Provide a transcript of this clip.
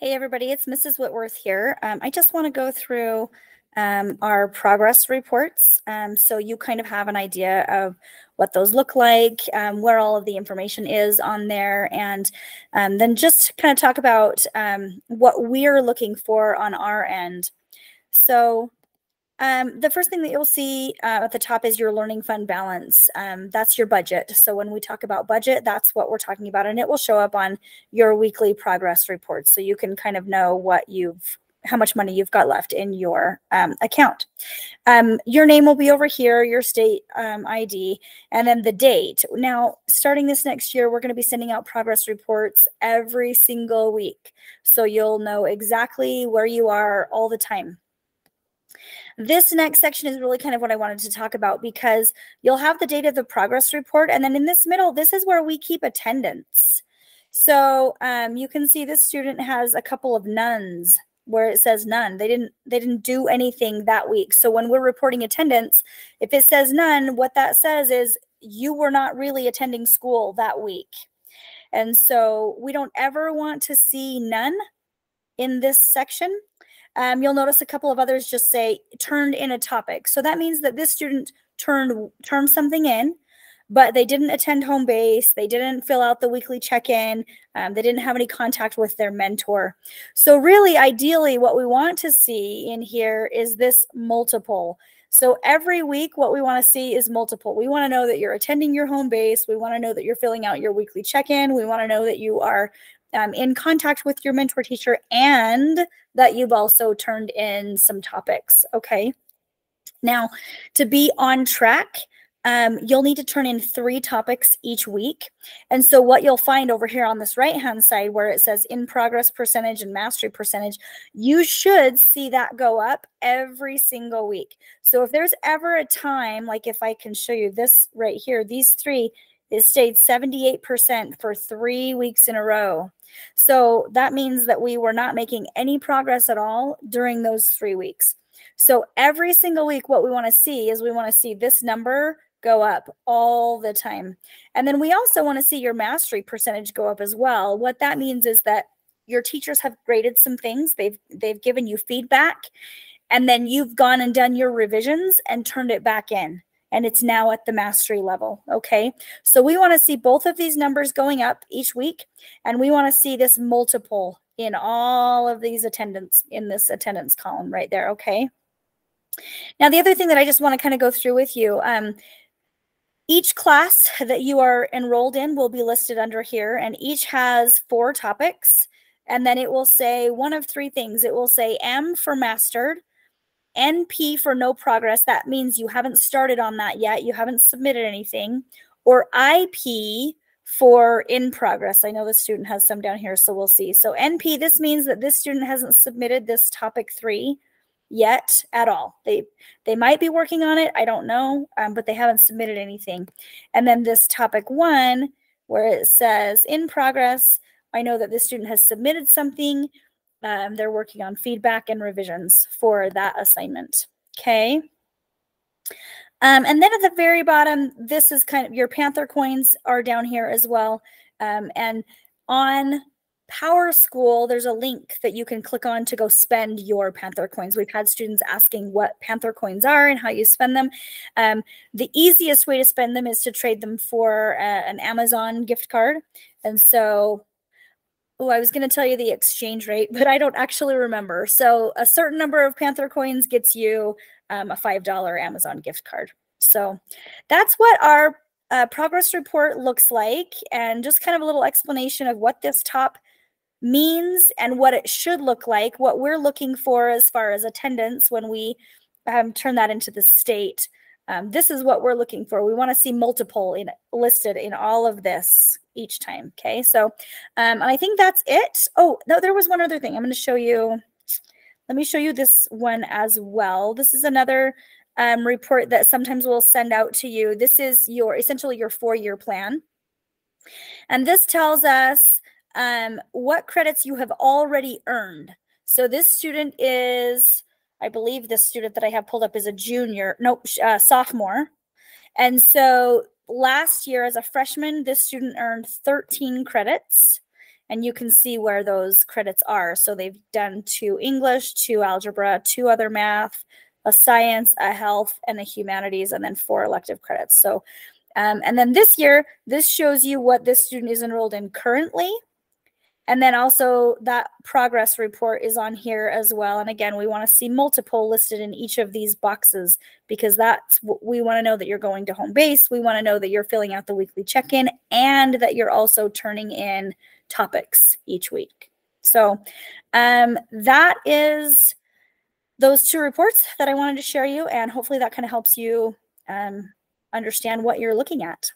Hey everybody, it's Mrs. Whitworth here. I just want to go through our progress reports so you kind of have an idea of what those look like, where all of the information is on there, and then just kind of talk about what we're looking for on our end. So the first thing that you'll see at the top is your learning fund balance. That's your budget. So when we talk about budget, that's what we're talking about, and it will show up on your weekly progress report. So you can kind of know how much money you've got left in your account. Your name will be over here, your state ID, and then the date. Now, starting this next year, we're going to be sending out progress reports every single week. So you'll know exactly where you are all the time. This next section is really kind of what I wanted to talk about, because you'll have the date of the progress report, and then in this middle, this is where we keep attendance. So you can see this student has a couple of nones where it says none. They didn't do anything that week. So when we're reporting attendance, if it says none, what that says is you were not really attending school that week. And so we don't ever want to see none in this section. You'll notice a couple of others just say turned in a topic. So that means that this student turned something in, but they didn't attend home base. They didn't fill out the weekly check-in. They didn't have any contact with their mentor. So really, ideally, what we want to see in here is this multiple. So every week, what we want to see is multiple. We want to know that you're attending your home base. We want to know that you're filling out your weekly check-in. We want to know that you are in contact with your mentor teacher, and that you've also turned in some topics, okay? Now, to be on track, you'll need to turn in 3 topics each week. And so what you'll find over here on this right-hand side where it says in progress percentage and mastery percentage, you should see that go up every single week. So if there's ever a time, like if I can show you this right here, these 3, it stayed 78% for 3 weeks in a row. So that means that we were not making any progress at all during those 3 weeks. So every single week, what we want to see is we want to see this number go up all the time. And then we also want to see your mastery percentage go up as well. What that means is that your teachers have graded some things. They've given you feedback, and then you've gone and done your revisions and turned it back in. And it's now at the mastery level, okay? So we want to see both of these numbers going up each week, and we want to see this multiple in all of these attendance, in this attendance column right there, okay? Now, the other thing that I just want to kind of go through with you, each class that you are enrolled in will be listed under here, and each has 4 topics, and then it will say one of 3 things. It will say M for mastered, NP for no progress. That means you haven't started on that yet. You haven't submitted anything. Or IP for in progress. I know the student has some down here, so we'll see. So NP, this means that this student hasn't submitted this topic 3 yet at all. They might be working on it. I don't know, but they haven't submitted anything. And then this topic 1, where it says in progress, I know that this student has submitted something. They're working on feedback and revisions for that assignment, okay? And then at the very bottom, this is kind of your Panther coins are down here as well. And on Power School, there's a link that you can click on to go spend your Panther coins. We've had students asking what Panther coins are and how you spend them. The easiest way to spend them is to trade them for an Amazon gift card. And so I was going to tell you the exchange rate, but I don't actually remember. So a certain number of Panther coins gets you a $5 Amazon gift card. So that's what our progress report looks like, and just kind of a little explanation of what this top means and what it should look like, what we're looking for as far as attendance when we turn that into the state. This is what we're looking for. We want to see multiple listed in all of this each time. Okay, so I think that's it. Oh, no, there was one other thing I'm going to show you. Let me show you this one as well. This is another report that sometimes we'll send out to you. This is essentially your 4-year plan. And this tells us what credits you have already earned. So this student is, I believe this student that I have pulled up is a sophomore. And so last year as a freshman, this student earned 13 credits. and you can see where those credits are. So they've done 2 English, 2 algebra, 2 other math, a science, a health, and a humanities, and then 4 elective credits. So, and then this year, this shows you what this student is enrolled in currently. And then also that progress report is on here as well. And again, we want to see multiple listed in each of these boxes, because that's what we want to know, that you're going to home base. We want to know that you're filling out the weekly check-in and that you're also turning in topics each week. So that is those 2 reports that I wanted to share you, and hopefully that kind of helps you understand what you're looking at.